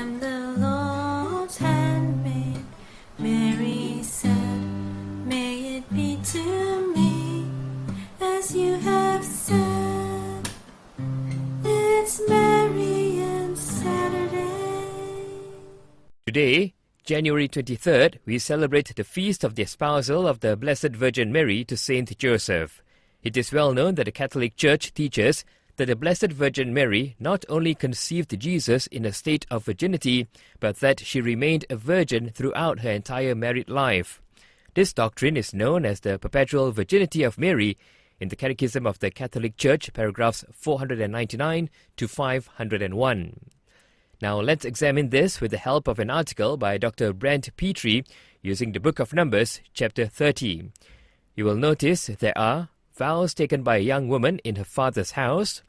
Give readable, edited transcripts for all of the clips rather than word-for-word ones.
am the Lord's handmaid, Mary said, may it be to me as you have said. It's Marian-Saturday. Today, January 23rd, we celebrate the feast of the espousal of the Blessed Virgin Mary to Saint Joseph. It is well known that the Catholic Church teaches that the Blessed Virgin Mary not only conceived Jesus in a state of virginity, but that she remained a virgin throughout her entire married life. This doctrine is known as the perpetual virginity of Mary in the Catechism of the Catholic Church, paragraphs 499 to 501. Now let's examine this with the help of an article by Dr. Brant-Pitre using the Book of Numbers, chapter 30. You will notice there are vows taken by a young woman in her father's house,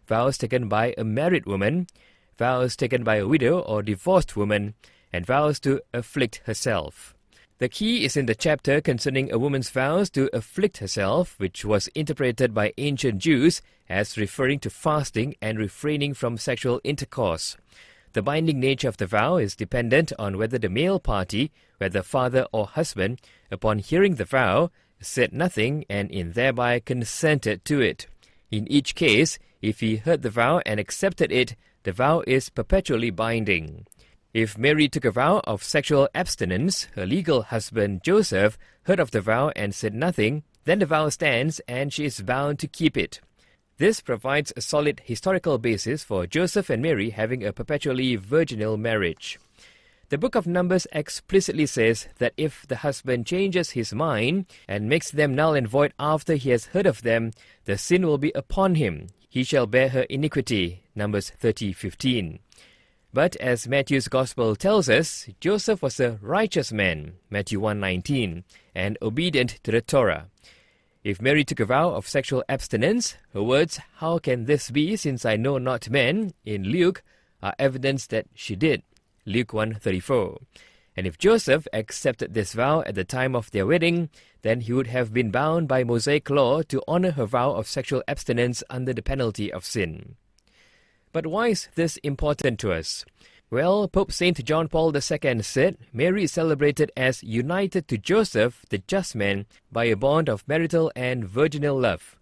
vows taken by a married woman, vows taken by a widow or divorced woman, and vows to afflict herself. The key is in the chapter concerning a woman's vows to afflict herself, which was interpreted by ancient Jews as referring to fasting and refraining from sexual intercourse. The binding nature of the vow is dependent on whether the male party, whether father or husband, upon hearing the vow, said nothing and in thereby consented to it. In each case, if he heard the vow and accepted it, the vow is perpetually binding. If Mary took a vow of sexual abstinence, her legal husband Joseph heard of the vow and said nothing, then the vow stands and she is bound to keep it. This provides a solid historical basis for Joseph and Mary having a perpetually virginal marriage. The Book of Numbers explicitly says that if the husband changes his mind and makes them null and void after he has heard of them, the sin will be upon him. He shall bear her iniquity. Numbers 30:15. But as Matthew's Gospel tells us, Joseph was a righteous man, Matthew 1:19, and obedient to the Torah. If Mary took a vow of sexual abstinence, her words, "How can this be, since I know not men," in Luke, are evidence that she did, Luke 1:34. And if Joseph accepted this vow at the time of their wedding, then he would have been bound by Mosaic law to honor her vow of sexual abstinence under the penalty of sin. But why is this important to us? Well, Pope St. John Paul II said Mary is celebrated as united to Joseph, the just man, by a bond of marital and virginal love.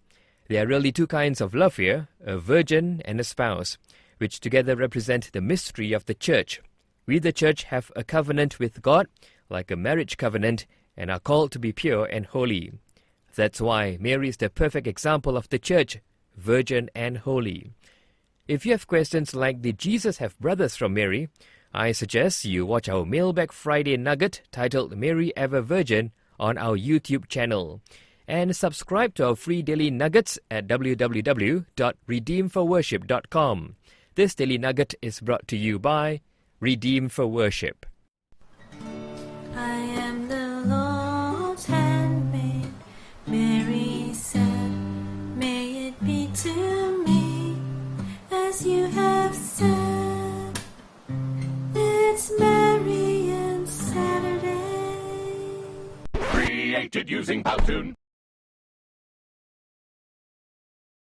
There are really two kinds of love here, a virgin and a spouse, which together represent the mystery of the Church. We, the Church, have a covenant with God, like a marriage covenant, and are called to be pure and holy. That's why Mary is the perfect example of the Church, virgin and holy. If you have questions like, did Jesus have brothers from Mary? I suggest you watch our Mailbag Friday Nugget titled Mary Ever Virgin on our YouTube channel. And subscribe to our free daily nuggets at www.redeemforworship.com. This daily nugget is brought to you by Redeem for Worship. I am the Lord's handmaid, Mary said, may it be to me as you have said. It's Marian-Saturday. Created using Powtoon.